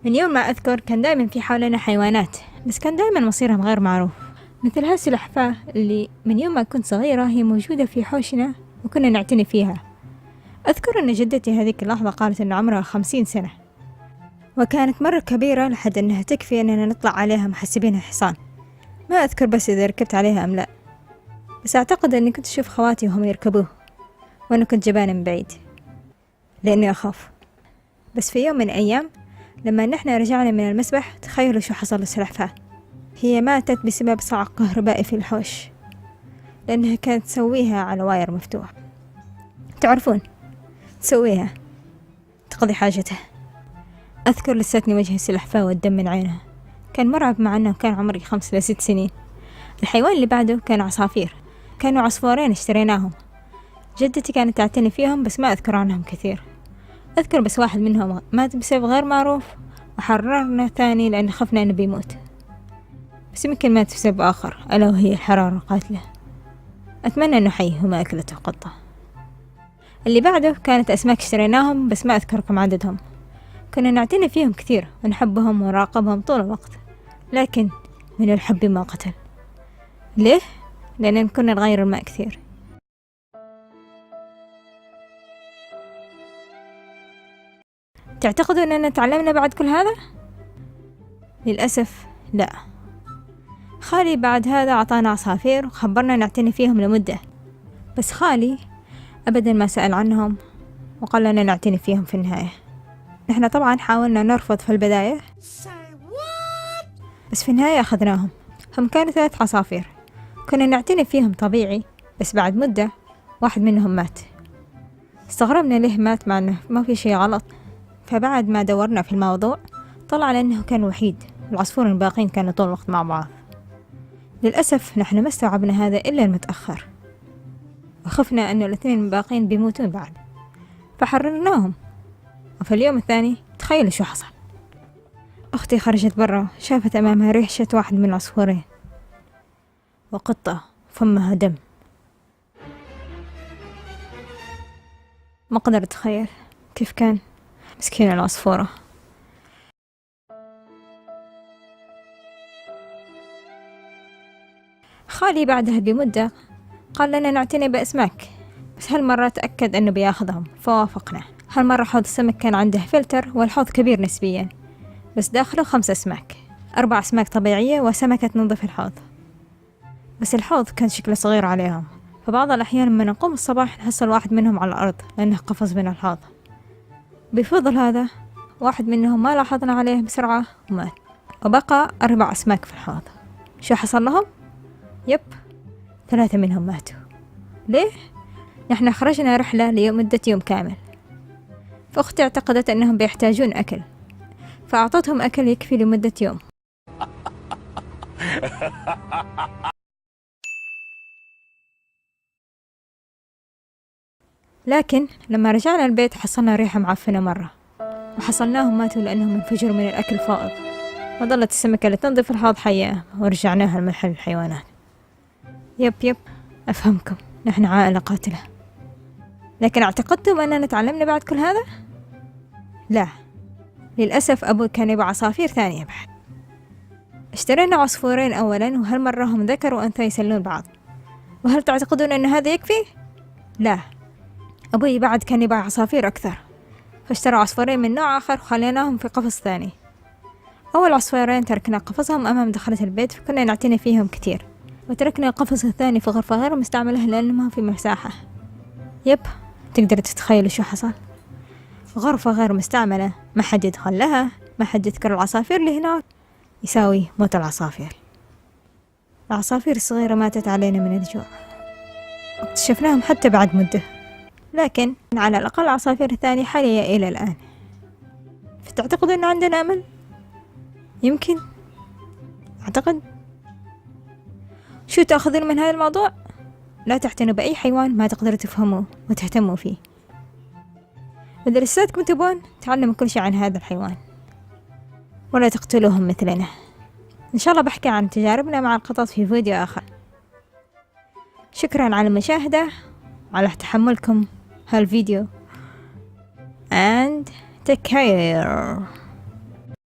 من يوم ما أذكر كان دائما في حولنا حيوانات، بس كان دائما مصيرهم غير معروف، مثل هالسلحفاة اللي من يوم ما كنت صغيرة هي موجودة في حوشنا وكنا نعتني فيها. أذكر أن جدتي هذيك اللحظة قالت أن عمرها 50 سنة، وكانت مرة كبيرة لحد أنها تكفي أننا نطلع عليها محسبينها حصان. ما أذكر بس إذا ركبت عليها أم لا، بس أعتقد أني كنت أشوف خواتي وهم يركبوه وأنا كنت جبانة من بعيد لأني أخاف. بس في يوم من الأيام لما نحن رجعنا من المسبح، تخيلوا شو حصل للسلحفاة. هي ماتت بسبب صعق كهربائي في الحوش، لأنها كانت تسويها على واير مفتوح. تعرفون، تسويها تقضي حاجتها. أذكر لساتني وجه السلحفاة والدم من عينها، كان مرعب مع أنه كان عمري 5 ل 6 سنين. الحيوان اللي بعده كان عصافير، كانوا عصفورين اشتريناهم. جدتي كانت تعتني فيهم بس ما أذكر عنهم كثير. أذكر بس واحد منهم مات بسبب غير معروف، وحررنا ثاني لأن خفنا أنه بيموت، بس يمكن مات بسبب آخر ألا وهي الحرارة القاتلة. أتمنى أنه حي وما أكلته قطة. اللي بعده كانت أسماك اشتريناهم بس ما أذكر كم عددهم. كنا نعتني فيهم كثير ونحبهم ونراقبهم طول الوقت، لكن من الحب ما قتل. ليه؟ لأننا كنا نغير الماء كثير. تعتقدوا أننا تعلمنا بعد كل هذا؟ للأسف لا. خالي بعد هذا أعطانا عصافير وخبرنا نعتني فيهم لمدة، بس خالي أبدا ما سأل عنهم وقال لنا نعتني فيهم في النهاية. نحن طبعا حاولنا نرفض في البداية، بس في النهاية أخذناهم. هم كانوا 3 عصافير، كنا نعتني فيهم طبيعي، بس بعد مدة واحد منهم مات. استغربنا ليه مات مع أنه ما في شيء غلط. فبعد ما دورنا في الموضوع طلع لأنه كان وحيد، والعصفورين الباقين كانوا طول الوقت مع بعض. للأسف نحن ما استوعبنا هذا إلا المتأخر، وخفنا أنه الاثنين الباقين بيموتون بعد، فحررناهم. وفي اليوم الثاني تخيلوا شو حصل. أختي خرجت برا، شافت أمامها ريشة واحد من العصفورين وقطة فمها دم. ما أقدر أتخيل كيف كان. مسكينة العصفورة. خالي بعدها بمدة قال لنا نعتني بأسماك، بس هالمرة تأكد أنه بياخذهم فوافقنا. هالمرة حوض السمك كان عنده فلتر، والحوض كبير نسبيا، بس داخله 5 أسماك، 4 أسماك طبيعية وسمكة تنظف الحوض. بس الحوض كان شكله صغير عليهم، فبعض الأحيان لما نقوم الصباح نحصل واحد منهم على الأرض لأنه قفز من الحوض. بفضل هذا واحد منهم ما لاحظنا عليه بسرعة ومات، وبقى 4 أسماك في الحوض. شو حصل لهم؟ يب، 3 منهم ماتوا. ليه؟ نحن خرجنا رحلة لمدة يوم كامل، فأختي اعتقدت أنهم بيحتاجون أكل، فأعطتهم أكل يكفي لمدة يوم. لكن لما رجعنا البيت حصلنا ريحة معفنة مرة، وحصلناهم ماتوا لأنهم انفجروا من الأكل فائض، وظلت السمكة اللي تنظف الحوض حية ورجعناها لمحل الحيوانات. يب أفهمكم، نحن عائلة قاتلة. لكن اعتقدتم أننا تعلمنا بعد كل هذا؟ لا، للأسف أبوي كان يبغى عصافير ثانية بعد. اشترينا عصفورين أولا، وهالمرة هم ذكر وأنثى يسلون بعض. وهل تعتقدون أن هذا يكفي؟ لا، أبوي بعد كان يبغى عصافير أكثر، فاشترى عصفورين من نوع آخر وخليناهم في قفص ثاني. أول عصفورين تركنا قفصهم أمام دخلة البيت، فكنا نعتني فيهم كتير، وتركنا القفص الثاني في غرفة غير مستعملة لأنه ما في مساحة. يب، تقدر تتخيلوا شو حصل. غرفة غير مستعملة، ما حد يدخل لها، ما حد يذكر العصافير اللي هناك، يساوي موت العصافير. العصافير الصغيرة ماتت علينا من الجوع، اكتشفناهم حتى بعد مدة، لكن على الأقل العصافير الثانية حية إلى الآن. فتعتقد أن عندنا أمل؟ يمكن، أعتقد. شو تأخذون من هذا الموضوع؟ لا تعتنوا بأي حيوان ما تقدروا تفهموه وتهتموا فيه. إذا لساتكم تبون تعلموا كل شيء عن هذا الحيوان، ولا تقتلوهم مثلنا. إن شاء الله بحكي عن تجاربنا مع القطط في فيديو آخر. شكرا على المشاهدة وعلى تحملكم هالفيديو and take care.